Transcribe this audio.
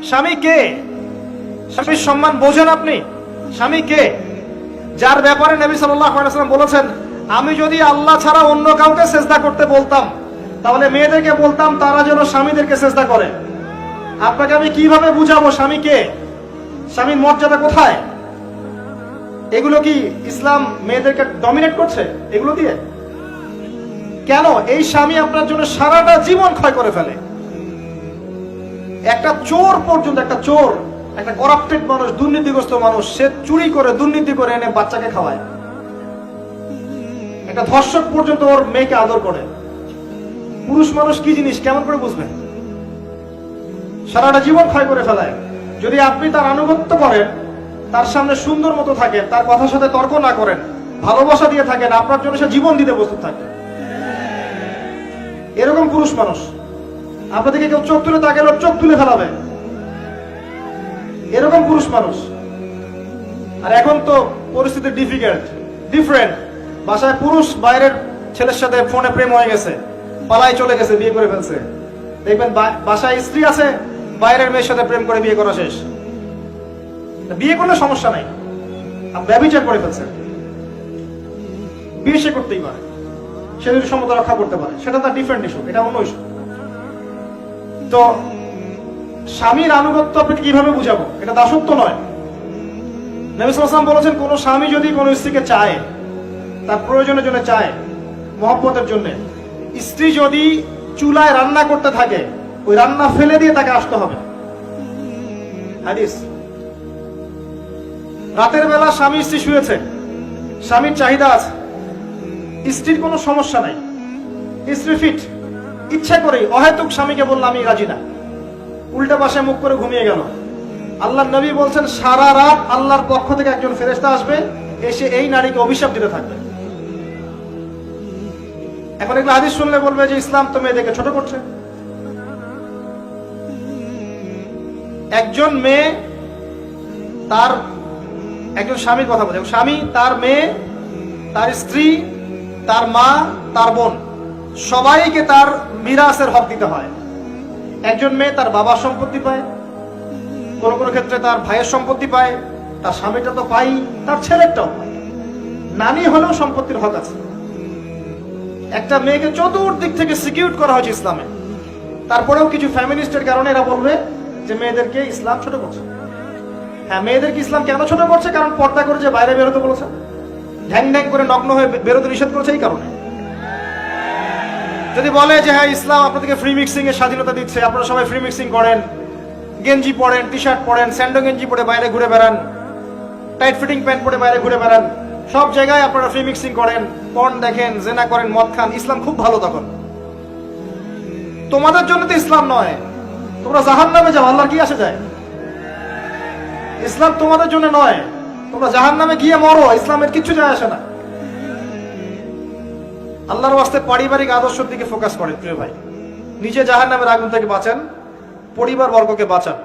স্বামী কে? স্বামীর সম্মান বোঝেন আপনি? স্বামী কে? যার ব্যাপারে নবী সাল্লাল্লাহু আলাইহি ওয়াসাল্লাম বলেছেন, আমি যদি আল্লাহ ছাড়া অন্য কাউকে সেজদা করতে বলতাম, তাহলে মেয়েদেরকে বলতাম তারা যেন স্বামীদেরকে সেজদা করে। আপনাকে আমি কিভাবে বুঝাবো স্বামী কে? স্বামীর মর্যাদা কোথায়? এগুলো কি ইসলাম মেয়েদেরকে ডমিনেট করছে এগুলো দিয়ে? কেন? এই স্বামী আপনার জন্য সারাটা জীবন ক্ষয় করে ফেলে। একটা চোর পর্যন্ত, একটা চোর, একটা করাপ্টেড মানুষ, দুর্নীতিগ্রস্ত মানুষ, সে চুরি করে দুর্নীতি করে এনে বাচ্চাকে খাওয়ায়। একটা ধর্ষক পর্যন্ত ওর মেয়েকে আদর করে। পুরুষ মানুষ কি জিনিস কেমন করে বুঝবেন? সারাটা জীবন ক্ষয় করে ফেলায়। যদি আপনি তার আনুগত্য করেন, তার সামনে সুন্দর মতো থাকেন, তার কথার সাথে তর্ক না করেন, ভালোবাসা দিয়ে থাকেন, আপনার জন্য সে জীবন দিতে প্রস্তুত থাকে। এরকম পুরুষ মানুষ। আপনাদেরকে কেউ চোখ তুলে তাকালে চোখ তুলে ফেলাবে, এরকম পুরুষ মানুষ। আর এখন তো পরিস্থিতি ডিফারেন্ট। বাসায় পুরুষ বাইরের ছেলের সাথে ফোনে প্রেম হয়ে গেছে, পালায় চলে গেছে, বিয়ে করে ফেলছে। দেখবেন বাসায় স্ত্রী আছে, বাইরের মেয়ের সাথে প্রেম করে বিয়ে করা শেষ। বিয়ে করলে সমস্যা নাই, ব্যভিচার করে ফেলছে। বিয়ে সে করতেই পারে, সে যদি সমতা রক্ষা করতে পারে, সেটা তার ডিফারেন্ট ইস্যু, এটা অন্য ইস্যু। তো স্বামীর আনুগত্য আপনাকে কিভাবে বুঝাবো? এটা দাসত্ব নয়। নবী সাল্লাল্লাহু আলাইহি ওয়াসাল্লাম বলেছেন, কোন স্বামী যদি কোন স্ত্রীকে চায়, তার প্রয়োজনের জন্য চায়, মহব্বতের জন্য, স্ত্রী যদি চুলায় রান্না করতে থাকে, ওই রান্না ফেলে দিয়ে তাকে আসতে হবে। হাদিস। রাতের বেলা স্বামী স্ত্রী শুয়েছে, স্বামীর চাহিদা আছে, স্ত্রীর কোনো সমস্যা নাই, স্ত্রী ফিট, ইচ্ছা করে অহেতুক স্বামীকে বললাম আমি রাজি না, উল্টা পাশে মুখ করে ঘুমিয়ে গেল। আল্লাহর নবী বলছেন, সারা রাত আল্লাহর পক্ষ থেকে একজন ফেরেশতা আসবে, এসে এই নারীকে অভিশাপ দিতে থাকবে। এখন এগুলো হাদিস শুনলে বলবে যে ইসলাম তো মেয়েদেরকে ছোট করছে। একজন মেয়ে তার, একজন স্বামীর কথা বলে, স্বামী তার মেয়ে, তার স্ত্রী, তার মা, তার বোন, সবাইকে তার মিরাসের হক দিতে হয়। একজন মেয়ে তার বাবার সম্পত্তি পায়, কোন কোন ক্ষেত্রে তার ভাইয়ের সম্পত্তি পায়, তার স্বামীটা তো পাই, তার ছেলেরটাও পায়। নানি হলেও সম্পত্তির হক আছে। একটা মেয়েকে চতুর্দিক থেকে সিকিউর করা হয়েছে ইসলামে। তারপরেও কিছু ফ্যামিলিস্টের কারণে এরা বলবে যে মেয়েদেরকে ইসলাম ছোট করছে। হ্যাঁ, মেয়েদেরকে ইসলাম কেন ছোট করছে? কারণ পর্দা করে যে বাইরে বেরোতে বলেছে, ঢ্যাং ঢ্যাং করে নগ্ন হয়ে বেরোতে নিষেধ করেছে, এই কারণে। যদি বলে যে হ্যাঁ ইসলাম আপনাদেরকে ফ্রি মিক্সিং এর স্বাধীনতা দিচ্ছে, আপনারা সবাই ফ্রি মিক্সিং করেন, গেঞ্জি পরেন, টি শার্ট পরেন, স্যান্ডো গেঞ্জি পরে বাইরে ঘুরে বেড়ান, টাইট ফিটিং প্যান্ট পরে বাইরে ঘুরে বেড়ান, সব জায়গায় আপনারা ফ্রি মিক্সিং করেন, পর্ন দেখেন, জেনা করেন, মদ খান, ইসলাম খুব ভালো। তখন তোমাদের জন্য তো ইসলাম নয়, তোমরা জাহান্নামে যাও, আল্লাহর কি আসে যায়? ইসলাম তোমাদের জন্য নয়, তোমরা জাহান্নামে গিয়ে মরো, ইসলামের কিছু যায় আসে না। আল্লাহর ওয়াস্তে পারিবারিক আদর্শের দিকে ফোকাস করেন প্রিয় ভাই। নিজে জাহান্নামের আগুন থেকে বাঁচান, পরিবার বর্গকে বাঁচান।